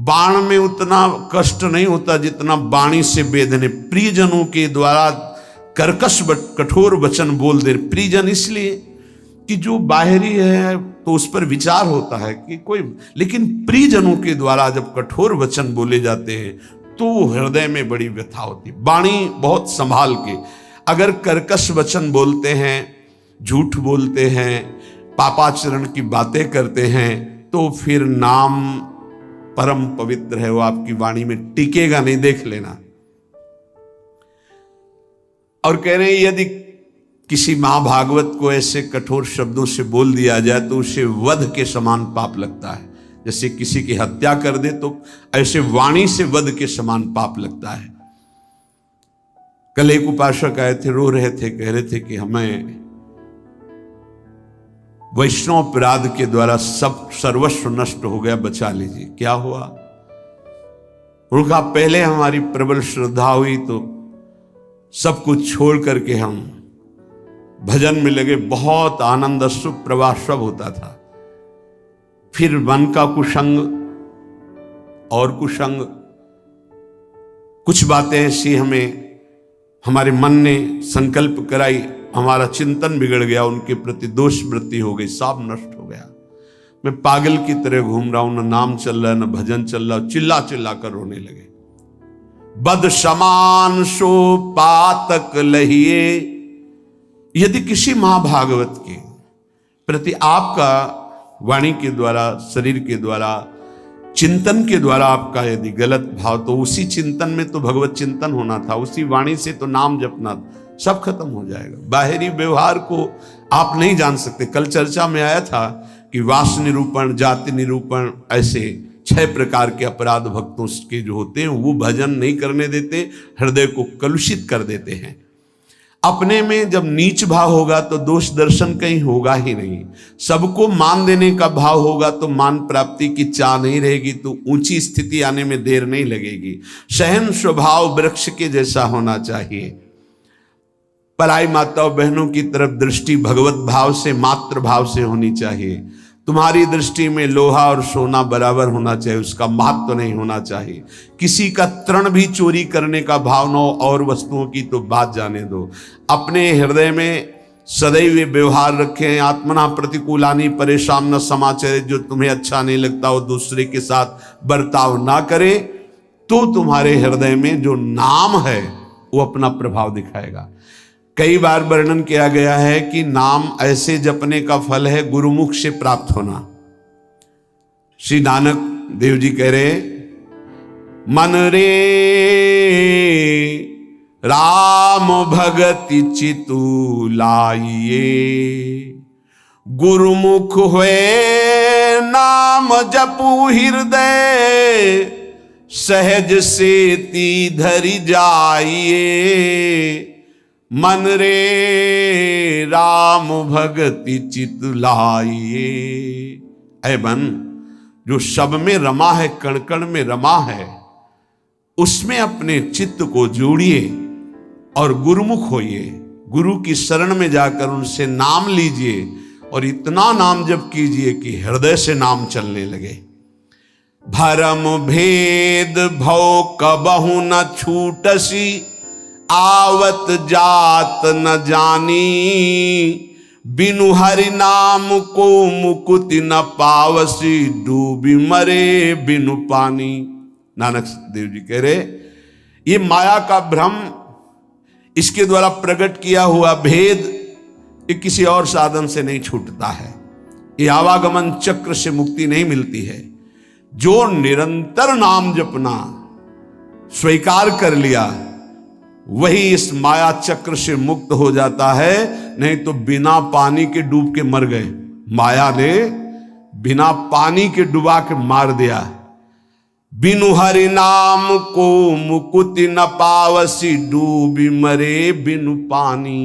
बाण में उतना कष्ट नहीं होता जितना वाणी से वेदने। प्रियजनों के द्वारा कर्कश कठोर वचन बोल दे। प्रियजन इसलिए कि जो बाहरी है तो उस पर विचार होता है कि कोई, लेकिन प्रियजनों के द्वारा जब कठोर वचन बोले जाते हैं तो हृदय में बड़ी व्यथा होती। वाणी बहुत संभाल के, अगर कर्कश वचन बोलते हैं, झूठ बोलते हैं, पापाचरण की बातें करते हैं, तो फिर नाम परम पवित्र है, वो आपकी वाणी में टिकेगा नहीं, देख लेना। और कह रहे हैं यदि किसी महाभागवत को ऐसे कठोर शब्दों से बोल दिया जाए तो उसे वध के समान पाप लगता है। जैसे किसी की हत्या कर दे तो ऐसे वाणी से वध के समान पाप लगता है। कल एक उपासक आए थे, रो रहे थे, कह रहे थे कि हमें वैष्णव अपराध के द्वारा सब सर्वस्व नष्ट हो गया, बचा लीजिए। क्या हुआ? उनका पहले हमारी प्रबल श्रद्धा हुई तो सब कुछ छोड़ करके हम भजन में लगे, बहुत आनंद अश्रु प्रवाह सब होता था। फिर मन का कुसंग और कुसंग, कुछ बातें ऐसी हमारे मन ने संकल्प कराई, हमारा चिंतन बिगड़ गया, उनके प्रति दोष वृत्ति हो गई, सब नष्ट हो गया। मैं पागल की तरह घूम रहा हूं, न नाम चल रहा है न भजन चल रहा, चिल्ला चिल्ला कर रोने लगे। बद समान सो पातक लहिए। यदि किसी महाभागवत के प्रति आपका वाणी के द्वारा, शरीर के द्वारा, चिंतन के द्वारा आपका यदि गलत भाव, तो उसी चिंतन में तो भगवत चिंतन होना था, उसी वाणी से तो नाम जपना, सब खत्म हो जाएगा। बाहरी व्यवहार को आप नहीं जान सकते। कल चर्चा में आया था कि वास निरूपण, जाति निरूपण, ऐसे 6 प्रकार के अपराध भक्तों के जो होते हैं वो भजन नहीं करने देते, हृदय को कलुषित कर देते हैं। अपने में जब नीच भाव होगा तो दोष दर्शन कहीं होगा ही नहीं। सबको मान देने का भाव होगा तो मान प्राप्ति की चाह नहीं रहेगी, तो ऊंची स्थिति आने में देर नहीं लगेगी। सहन स्वभाव वृक्ष के जैसा होना चाहिए। पराई माताओं बहनों की तरफ दृष्टि भगवत भाव से, मातृ भाव से होनी चाहिए। तुम्हारी दृष्टि में लोहा और सोना बराबर होना चाहिए, उसका महत्व नहीं होना चाहिए। किसी का तृण भी चोरी करने का भाव न हो, और वस्तुओं की तो बात जाने दो। अपने हृदय में सदैव व्यवहार रखें। आत्मना प्रतिकूलानी परेशान न समाचरे। जो तुम्हें अच्छा नहीं लगता वो दूसरे के साथ बर्ताव ना करे, तो तुम्हारे हृदय में जो नाम है वो अपना प्रभाव दिखाएगा। कई बार वर्णन किया गया है कि नाम ऐसे जपने का फल है गुरुमुख से प्राप्त होना। श्री नानक देव जी कह रहे, मन रे राम भगति चितु लाइए, गुरुमुख हुए नाम जपू हृदय, सहज से ती धरि जाइए। मन रे राम भगति चित लाइए। ऐ मन, जो सब में रमा है, कण कण में रमा है, उसमें अपने चित्त को जोड़िए और गुरुमुख होइए। गुरु की शरण में जाकर उनसे नाम लीजिए और इतना नाम जप कीजिए कि हृदय से नाम चलने लगे। भरम भेद भव कबहु न छूटसी, आवत जात न जानी, बिनु हरि नाम को मुकुति न पावसी, डूबी मरे बिनु पानी। नानक देव जी कह रहे, ये माया का भ्रम, इसके द्वारा प्रकट किया हुआ भेद, ये किसी और साधन से नहीं छूटता है। ये आवागमन चक्र से मुक्ति नहीं मिलती है। जो निरंतर नाम जपना स्वीकार कर लिया, वही इस माया चक्र से मुक्त हो जाता है। नहीं तो बिना पानी के डूब के मर गए। माया ने बिना पानी के डुबा के मार दिया। बिनु हरि नाम को मुकुति न पावसी, डूबी मरे बिनु पानी।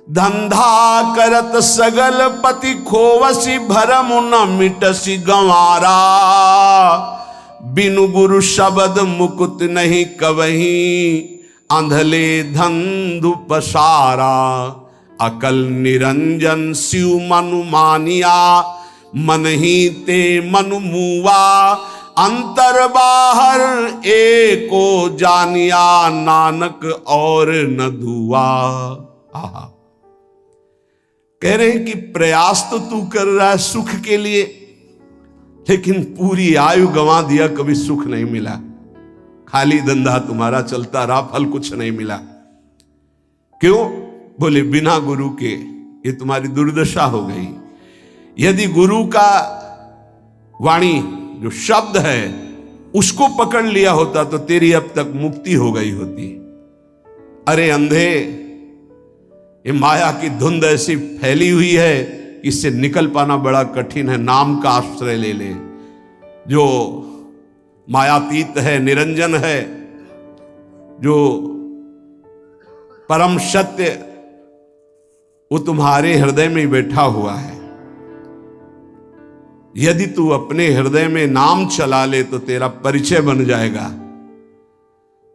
धंधा करत सगल पति खोवसी, भरम न मिटसी गंवारा, बिनु गुरु शब्द मुकुत नहीं कवहीं, अंधले धंधु पसारा। अकल निरंजन शिव मनु मानिया, मन ही ते मनु मुआ, अंतर बाहर एको जानिया, नानक और न दुआ। आहा, कह रहे हैं कि प्रयास तो तू कर रहा है सुख के लिए, लेकिन पूरी आयु गंवा दिया, कभी सुख नहीं मिला। खाली धंधा तुम्हारा चलता रहा, फल कुछ नहीं मिला। क्यों? बोले बिना गुरु के ये तुम्हारी दुर्दशा हो गई। यदि गुरु का वाणी जो शब्द है उसको पकड़ लिया होता तो तेरी अब तक मुक्ति हो गई होती। अरे अंधे, ये माया की धुंध ऐसी फैली हुई है कि इससे निकल पाना बड़ा कठिन है। नाम का आश्रय ले ले, जो मायातीत है, निरंजन है, जो परम सत्य, वो तुम्हारे हृदय में ही बैठा हुआ है। यदि तू अपने हृदय में नाम चला ले तो तेरा परिचय बन जाएगा।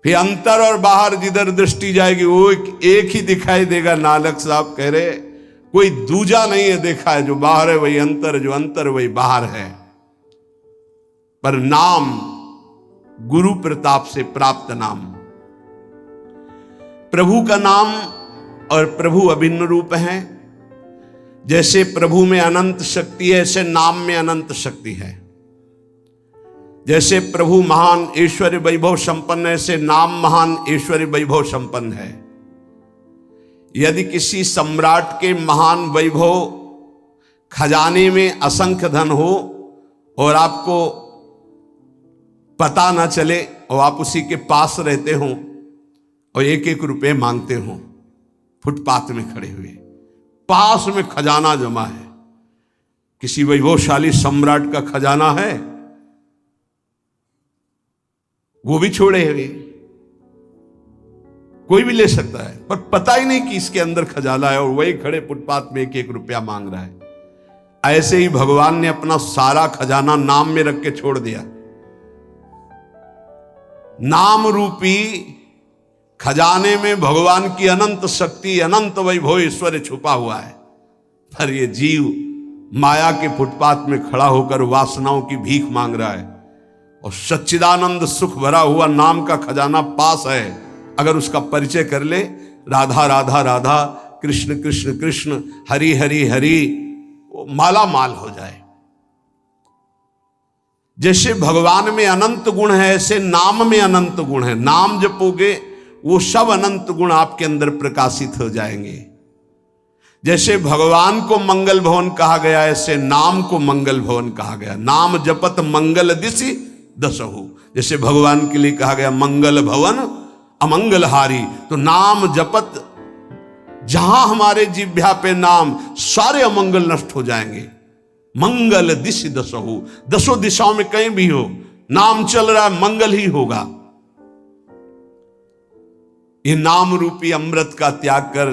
फिर अंतर और बाहर जिधर दृष्टि जाएगी वो एक ही दिखाई देगा। नानक साहब कह रहे कोई दूजा नहीं है देखा है, जो बाहर है वही अंतर, जो अंतर वही बाहर है। पर नाम गुरु प्रताप से प्राप्त नाम, प्रभु का नाम और प्रभु अभिन्न रूप है। जैसे प्रभु में अनंत शक्ति है, ऐसे नाम में अनंत शक्ति है। जैसे प्रभु महान ऐश्वर्य वैभव संपन्न है, ऐसे नाम महान ऐश्वर्य वैभव संपन्न है। यदि किसी सम्राट के महान वैभव खजाने में असंख्य धन हो और आपको पता ना चले और आप उसी के पास रहते हो और एक एक रुपए मांगते हो, फुटपाथ में खड़े हुए, पास में खजाना जमा है, किसी वैभवशाली सम्राट का खजाना है, वो भी छोड़े हुए, कोई भी ले सकता है, पर पता ही नहीं कि इसके अंदर खजाना है और वही खड़े फुटपाथ में एक एक रुपया मांग रहा है। ऐसे ही भगवान ने अपना सारा खजाना नाम में रख के छोड़ दिया। नाम रूपी खजाने में भगवान की अनंत शक्ति, अनंत वैभव ऐश्वर्य छुपा हुआ है। पर ये जीव माया के फुटपाथ में खड़ा होकर वासनाओं की भीख मांग रहा है और सच्चिदानंद सुख भरा हुआ नाम का खजाना पास है। अगर उसका परिचय कर ले, राधा राधा राधा, कृष्ण कृष्ण कृष्ण, हरि हरि हरि, वो माला माल हो जाए। जैसे भगवान में अनंत गुण है, ऐसे नाम में अनंत गुण है। नाम जपोगे वो सब अनंत गुण आपके अंदर प्रकाशित हो जाएंगे। जैसे भगवान को मंगल भवन कहा गया, ऐसे नाम को मंगल भवन कहा गया। नाम जपत मंगल दिशि दसहु, जैसे भगवान के लिए कहा गया मंगल भवन अमंगल हारी। तो नाम जपत, जहां हमारे जिह्वा पे नाम, सारे अमंगल नष्ट हो जाएंगे। मंगल दिशि दसहु, दसों दिशाओं में कहीं भी हो, नाम चल रहा है, मंगल ही होगा। ये नाम रूपी अमृत का त्याग कर,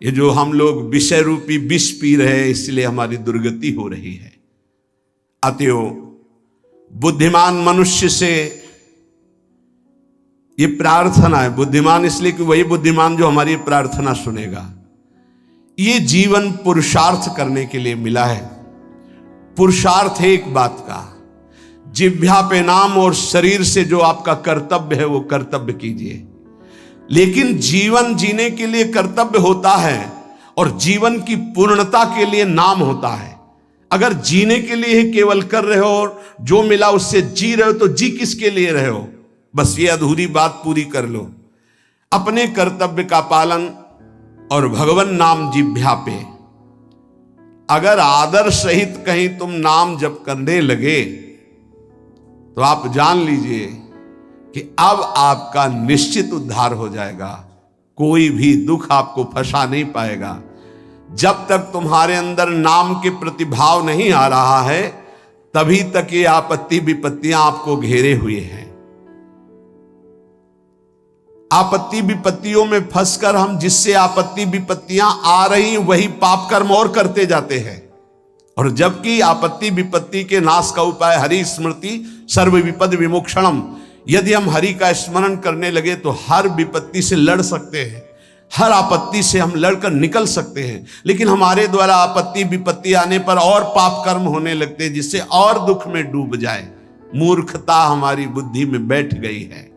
ये जो हम लोग विषय रूपी विष पी रहे हैं, इसलिए हमारी दुर्गति हो रही है। अतएव बुद्धिमान मनुष्य से ये प्रार्थना है, बुद्धिमान इसलिए कि वही बुद्धिमान जो हमारी प्रार्थना सुनेगा। ये जीवन पुरुषार्थ करने के लिए मिला है। पुरुषार्थ है एक बात का, जिह्वा पे नाम और शरीर से जो आपका कर्तव्य है वो कर्तव्य कीजिए। लेकिन जीवन जीने के लिए कर्तव्य होता है और जीवन की पूर्णता के लिए नाम होता है। अगर जीने के लिए ही केवल कर रहे हो और जो मिला उससे जी रहे हो, तो जी किसके लिए रहे हो? बस ये अधूरी बात पूरी कर लो। अपने कर्तव्य का पालन और भगवान नाम जिह्वा पे। अगर आदर सहित कहीं तुम नाम जप करने लगे तो आप जान लीजिए कि अब आपका निश्चित उद्धार हो जाएगा। कोई भी दुख आपको फंसा नहीं पाएगा। जब तक तुम्हारे अंदर नाम के प्रतिभाव नहीं आ रहा है, तभी तक ये आपत्ति विपत्तियां आपको घेरे हुए हैं। आपत्ति विपत्तियों में फंसकर हम जिससे आपत्ति विपत्तियां आ रही वही पाप कर्म और करते जाते हैं। और जबकि आपत्ति विपत्ति के नाश का उपाय हरि स्मृति सर्व विपद विमोक्षणम, यदि हम हरि का स्मरण करने लगे तो हर विपत्ति से लड़ सकते हैं, हर आपत्ति से हम लड़कर निकल सकते हैं। लेकिन हमारे द्वारा आपत्ति विपत्ति आने पर और पाप कर्म होने लगते हैं, जिससे और दुख में डूब जाए। मूर्खता हमारी बुद्धि में बैठ गई है।